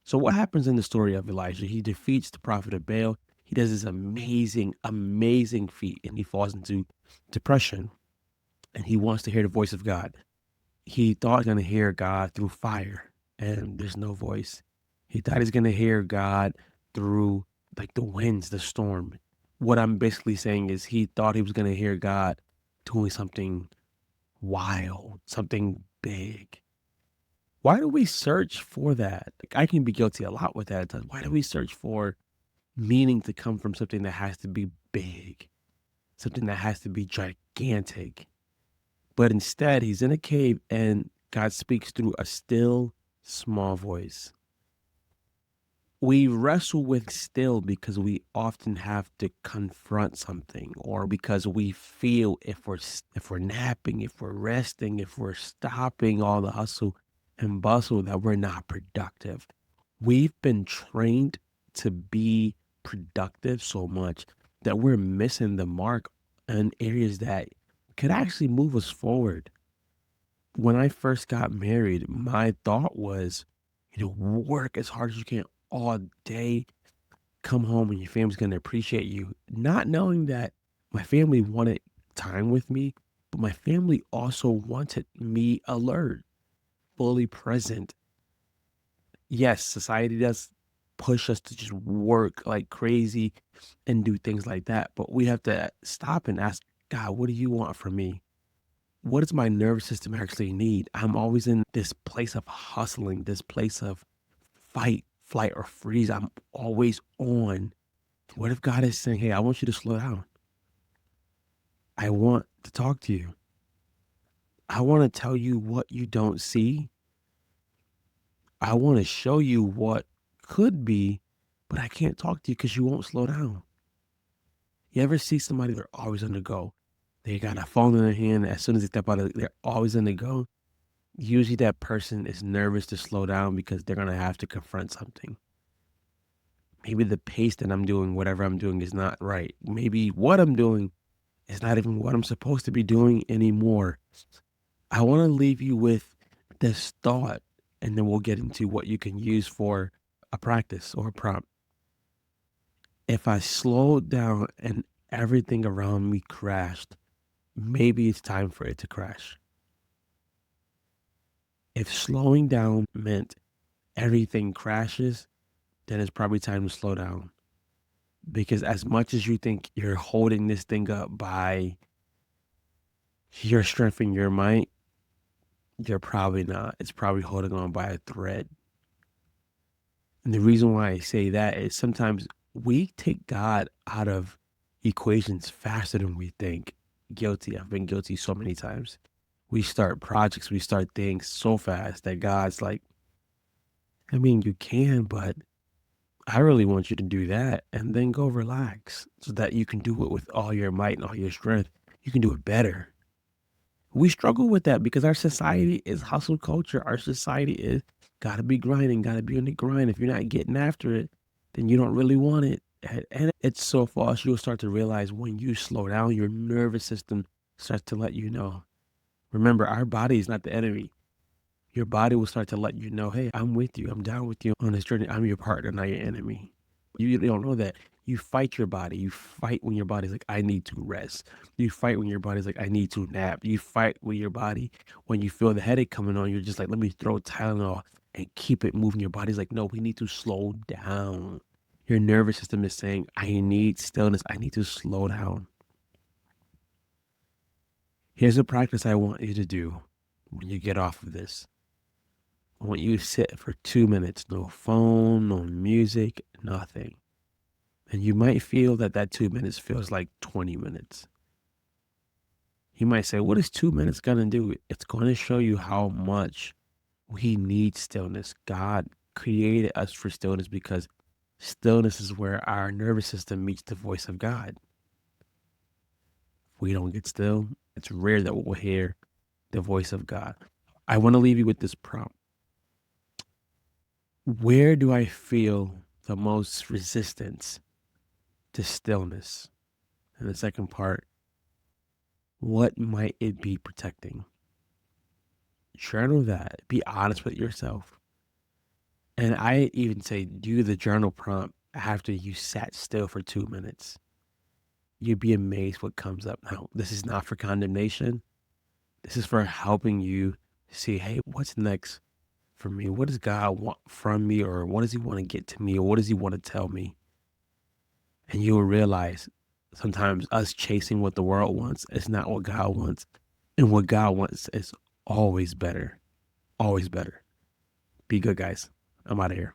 So what happens in the story of Elijah? He defeats the prophet of Baal. He does this amazing, amazing feat, and he falls into depression, and he wants to hear the voice of God. He thought he was going to hear God through fire, and there's no voice. He thought he's going to hear God through like the winds, the storm. What I'm basically saying is he thought he was going to hear God doing something wild, something big. Why do we search for that? Like, I can be guilty a lot with that at times. Why do we search for meaning to come from something that has to be big, something that has to be gigantic? But instead, he's in a cave and God speaks through a still, small voice. We wrestle with still because we often have to confront something, or because we feel if we're napping, if we're resting, if we're stopping all the hustle and bustle, that we're not productive. We've been trained to be productive so much that we're missing the mark in areas that could actually move us forward. When I first got married, my thought was, work as hard as you can all day, come home and your family's going to appreciate you. Not knowing that my family wanted time with me, but my family also wanted me alert, fully present. Yes, society does push us to just work like crazy and do things like that, but we have to stop and ask God, what do you want from me? What does my nervous system actually need? I'm always in this place of hustling, this place of fight, flight, or freeze. I'm always on. What if God is saying, hey, I want you to slow down? I want to talk to you. I want to tell you what you don't see. I want to show you what could be, but I can't talk to you because you won't slow down. You ever see somebody, they're always on the go? They got a phone in their hand. As soon as they step out, they're always on the go. Usually that person is nervous to slow down because they're going to have to confront something. Maybe the pace that I'm doing, whatever I'm doing, is not right. Maybe what I'm doing is not even what I'm supposed to be doing anymore. I want to leave you with this thought, and then we'll get into what you can use for a practice or a prompt. If I slowed down and everything around me crashed, maybe it's time for it to crash. If slowing down meant everything crashes, then it's probably time to slow down. Because as much as you think you're holding this thing up by your strength and your might, you're probably not. It's probably holding on by a thread. And the reason why I say that is sometimes we take God out of equations faster than we think. Guilty. I've been guilty so many times. We start projects, we start things so fast that God's like, I mean, you can, but I really want you to do that and then go relax so that you can do it with all your might and all your strength. You can do it better. We struggle with that because our society is hustle culture. Our society is gotta be grinding, gotta be on the grind. If you're not getting after it, then you don't really want it. And it's so false. You'll start to realize when you slow down, your nervous system starts to let you know. Remember, our body is not the enemy. Your body will start to let you know, hey, I'm with you. I'm down with you on this journey. I'm your partner, not your enemy. You don't know that. You fight your body. You fight when your body's like, I need to rest. You fight when your body's like, I need to nap. You fight with your body when you feel the headache coming on. You're just like, let me throw Tylenol and keep it moving. Your body's like, no, we need to slow down. Your nervous system is saying, I need stillness. I need to slow down. Here's a practice I want you to do when you get off of this. I want you to sit for 2 minutes, no phone, no music, nothing. And you might feel that that 2 minutes feels like 20 minutes. You might say, what is 2 minutes going to do? It's going to show you how much we need stillness. God created us for stillness because stillness is where our nervous system meets the voice of God. If we don't get still, it's rare that we'll hear the voice of God. I want to leave you with this prompt. Where do I feel the most resistance to stillness? And the second part, what might it be protecting? Journal that. Be honest with yourself. And I even say do the journal prompt after you sat still for 2 minutes. You'd be amazed what comes up. Now, this is not for condemnation. This is for helping you see, hey, what's next for me? What does God want from me? Or what does he want to get to me? Or what does he want to tell me? And you'll realize sometimes us chasing what the world wants is not what God wants. And what God wants is always better. Always better. Be good, guys. I'm out of here.